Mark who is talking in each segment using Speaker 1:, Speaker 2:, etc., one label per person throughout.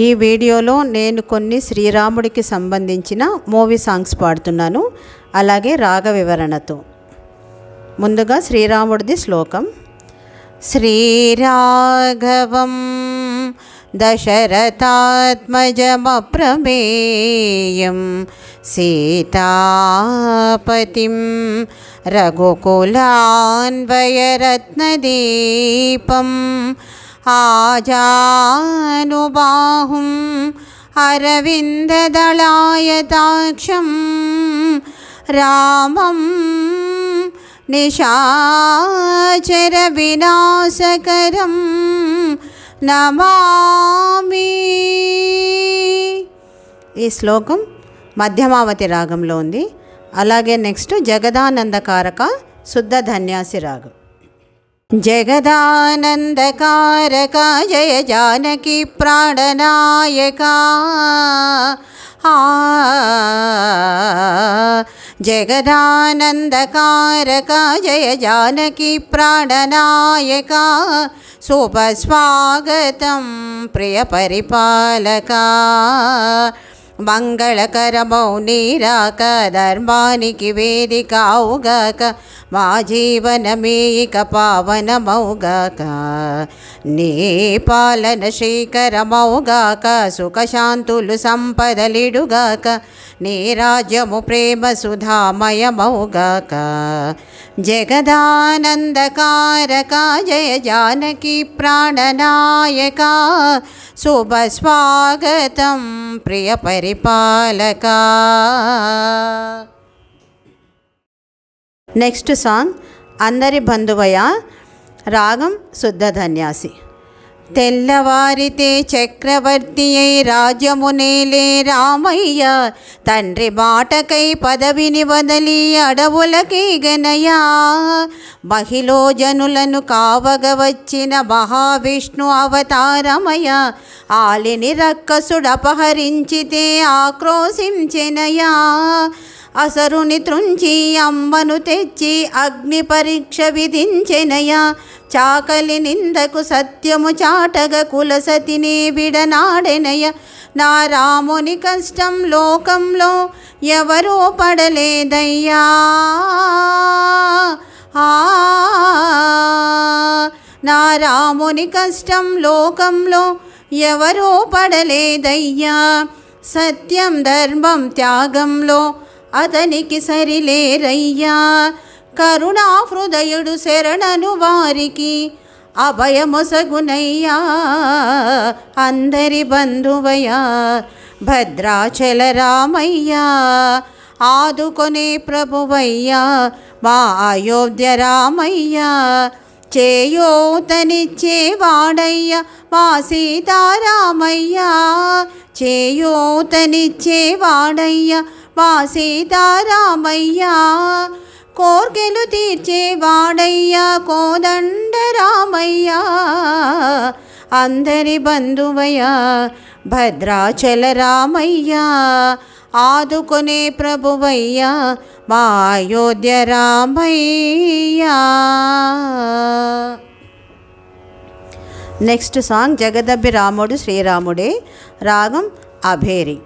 Speaker 1: ఈ వీడియోలో నేను కొన్ని శ్రీరాముడికి సంబంధించిన మూవీ సాంగ్స్ పాడుతున్నాను, అలాగే రాగ వివరణతో. ముందుగా శ్రీరాముడిది శ్లోకం. శ్రీరాఘవం దశరథాత్మజమప్రమేయం సీతాపతిం రఘుకులాన్వయరత్నదీపం ఆజానుబాహుం అరవిందదళాయతాక్షం రామం నిశాచర వినాశకరం నమామి. ఈ శ్లోకం మధ్యమావతి రాగంలో ఉంది. అలాగే నెక్స్ట్ జగదానందకారక శుద్ధ ధన్యాసి రాగం. జగదానందకారక జయ జానకి ప్రాణనాయక జగదానందకారక జయ జానకి ప్రాణనాయక శుభస్వాగతం ప్రియ పరిపాలక మంగళకరమౌ నీరాక ధర్మానికి వేదిక అవుగాక మా జీవనమే ఇక పావనమౌగాక నీ పాలన శ్రీకరమౌగాక సుఖశాంతులు సంపదలిడుగాక నీ రాజ్యము ప్రేమ సుధామయమౌగాక జగదానందకారక జయ జానకి ప్రాణనాయక శుభస్వాగతం ప్రియ పరిపాలక. నెక్స్ట్ సాంగ్ అందరి బంధువయ రాగం శుద్ధ ధన్యాసి. తెల్లవారితే చక్రవర్తి అయి రాజ్యమునేలే రామయ్య తండ్రి మాటకై పదవిని వదలి అడవులకి గనయా మహిళో జనులను కావగ వచ్చిన మహావిష్ణు అవతారమయ ఆలిని రక్కసుడపహరించితే ఆక్రోశించెనయా అసరుని త్రుంచి అమ్మను తెచ్చి అగ్ని పరీక్ష విధించెనయా చాకలి నిందకు సత్యము చాటగ కులసతిని విడనాడెనయ నా రాముని కష్టం లోకంలో ఎవరూ పడలేదయ్యా నా రాముని కష్టం లోకంలో ఎవరూ పడలేదయ్యా సత్యం ధర్మం త్యాగంలో అతనికి సరిలేరయ్యా కరుణా హృదయుడు శరణను వారికి అభయమొసగునయ్యా అందరి బంధువయ్యా భద్రాచల రామయ్యా ఆదుకొనే ప్రభువయ్యా మా అయోధ్య రామయ్యా చేయూతనిచ్చేవాడయ్యా మా సీతారామయ్యా చేయూతనిచ్చేవాడయ్యా మా సీతారామయ్యా కోర్కెలు తీర్చేవాడయ్యా కోదండ రామయ్యా అందరి బంధువయ్యా భద్రాచల రామయ్యా ఆదుకొనే ప్రభువయ్యా మా అయోధ్య రామయ్యా. నెక్స్ట్ సాంగ్ జగదభిరాముడు శ్రీరాముడే రాగం అభేరి.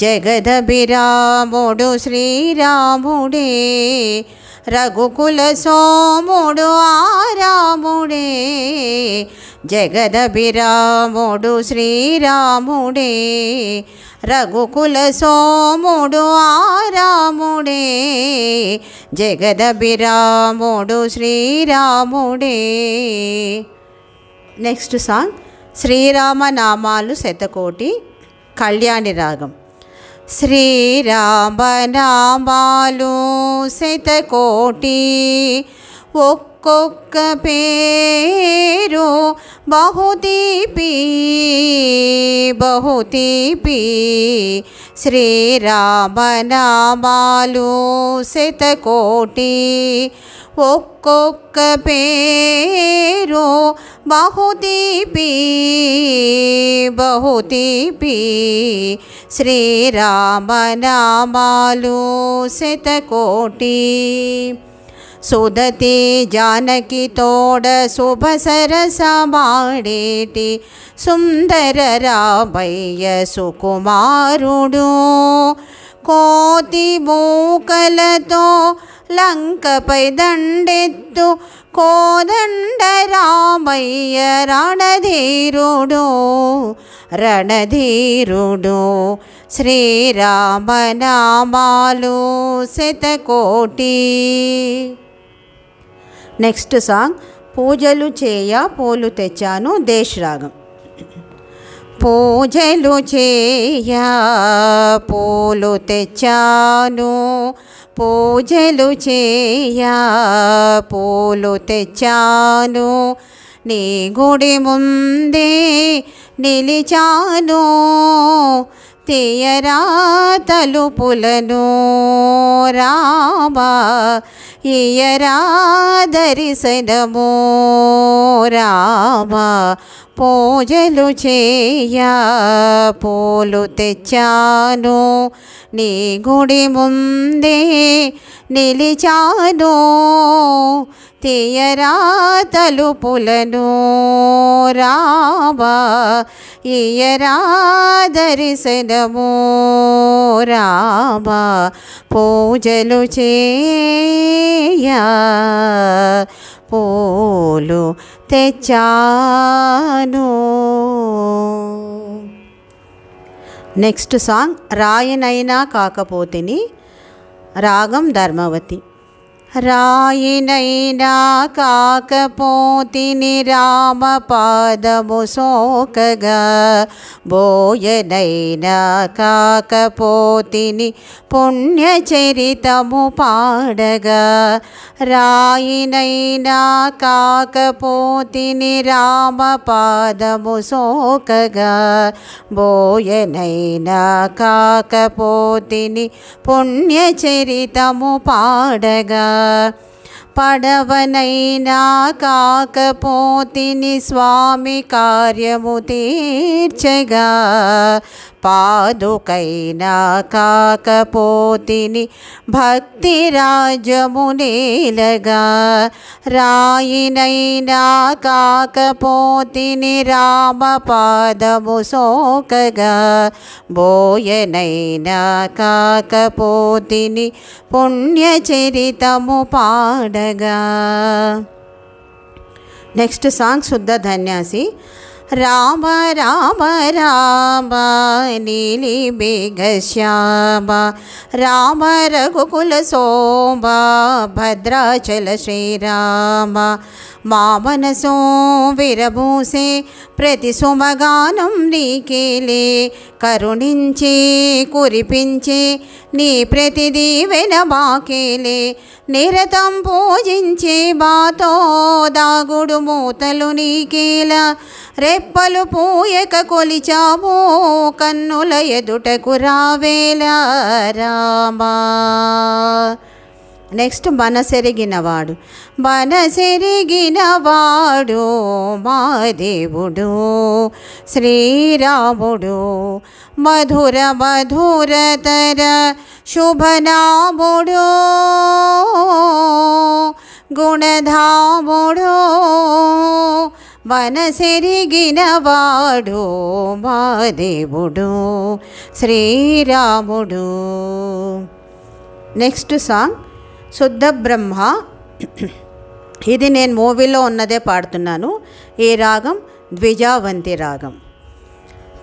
Speaker 1: జగదభిరాముడు శ్రీరాముడే రఘుకుల సోముడు ఆరాముడే జగదభిరాముడు శ్రీరాముడే రఘుకుల సోముడు ఆరాముడే జగదభిరాముడు శ్రీరాముడే. నెక్స్ట్ సాంగ్ శ్రీరామనామాలు శతకోటి కళ్యాణి రాగం. శ్రీరామనామాలు శతకోటి ఒక్కొక్క పేరు బహుతీపి బహుతీపి శ్రీరామనామాలు శతకోటి ఒక్కొక్క పేరు బహుతీపి బహుతీపి శ్రీరామనామాలు శతకోటి సుదతి జానకి తోడ శుభ సరసమాడేటి సుందర రామయ్య సుకుమారుడు కోతి మూకలతో లంకపై దండెత్తు కోదండ రామయ్య రణధీరుడు రణధీరుడు శ్రీరామనామాలు శతకోటి. నెక్స్ట్ సాంగ్ పూజలు చేయ పూలు తెచ్చాను దేశ్ రాగం. పూజలు చేయ పూలు తెచ్చాను పూజలు చేయ పూలు తెచ్చాను నీ గుడి ముందే నిలిచాను తీయరా తలుపులను రామా ఇయరా దర్శనము రామా పూజలు చేయ పూలు తెచ్చాను నీ గుడి ముందే నిలిచాను తీయరా తలుపులను రామా ఇయరా దర్శనము రామా పూజలు చేయ పూలు తెచ్చాను. నెక్స్ట్ సాంగ్ రాయనైనా కాకపోతిని రాగం ధర్మవతి. రాయినైనా కాకపోతిని రామ పాదము సోకగా బోయనైనా కాకపోతిని పుణ్యచరితము పాడగా రాయినైనా కాకపోతిని రామ పాదము సోకగా బోయనైనా కాకపోతిని పుణ్యచరితము పాడగా పడవనైనా కాకపోతిని స్వామి కార్యము తీర్చగా పాదుకైనా కాకపోతిని భక్తి రాజ్యము నేలగా రాయినైనా కాకపోతిని రామ పాదము సోకగా బోయనైనా కాకపోతిని పుణ్యచరితము పాడగా. నెక్స్ట్ సాంగ్ శుద్ధ ధన్యాసి. రామ రామ రామ నీలి మేఘశ్యామ రామ రఘుకుల సోమ భద్రాచల శ్రీరామ మా మనసో విరబూసే ప్రతి సుమగానం నీకేలే కరుణించి కురిపించే నీ ప్రతి దీవెన బాకేలే నిరతం పూజించే బాతో దాగుడు మూతలు నీకేలా రెప్పలు పూయక కొలిచావు కన్నుల ఎదుటకు రావేలా రామా. నెక్స్ట్ మనసెరిగినవాడు. మనసెరిగినవాడు మా దేవుడు శ్రీరాముడు మధుర మధురతర శుభనాముడు గుణధాముడు మనసెరిగినవాడు మా దేవుడు శ్రీరాముడు. నెక్స్ట్ సాంగ్ శుద్ధ బ్రహ్మ. ఇది నేను మూవీలో ఉన్నదే పాడుతున్నాను. ఈ రాగం ద్విజావంతి రాగం.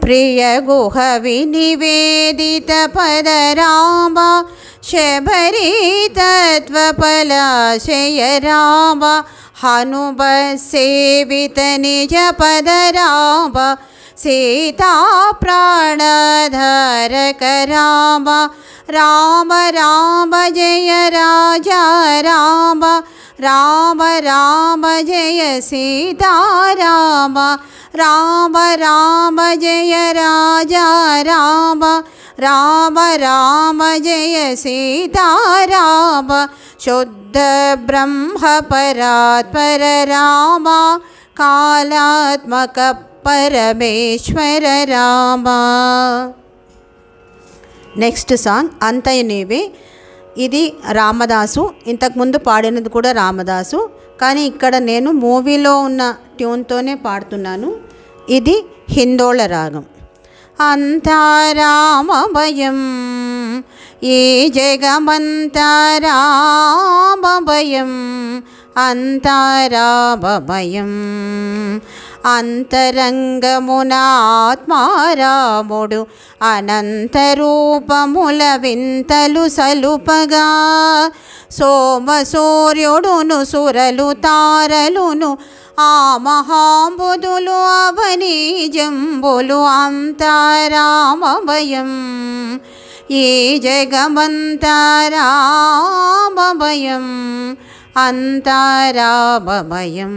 Speaker 1: ప్రియ గుహ వినివేదిత పద రామ శబరి తత్వపలాశయ రామ హనుమ సేవిత నిజ పద రామ సీతా ప్రాణధారక రామ రామ రామ జయ రాజా రామ రామ రామ జయ సీతా రామ రామ రామ జయ రాజా రామ రామ రామ జయ సీతా రామ శుద్ధ బ్రహ్మ పరాత్పర రామ కాళాత్మక పరమేశ్వర రామ. నెక్స్ట్ సాంగ్ అంతయు నీవే. ఇది రామదాసు, ఇంతకుముందు పాడినది కూడా రామదాసు, కానీ ఇక్కడ నేను మూవీలో ఉన్న ట్యూన్తోనే పాడుతున్నాను. ఇది హిందోళ రాగం. అంతా రామభయం ఈ జగమంతా రామభయం, అంతా రామభయం. అంతరంగమున ఆత్మారాముడు అనంత రూపముల వింతలు సలుపగా, సోమ సూర్యుడును సురలు తారలును ఆ మహాంబుధులు అవని జంబులు, అంతా రామభయం ఈ జగమంతా రామభయం, అంతా రామభయం.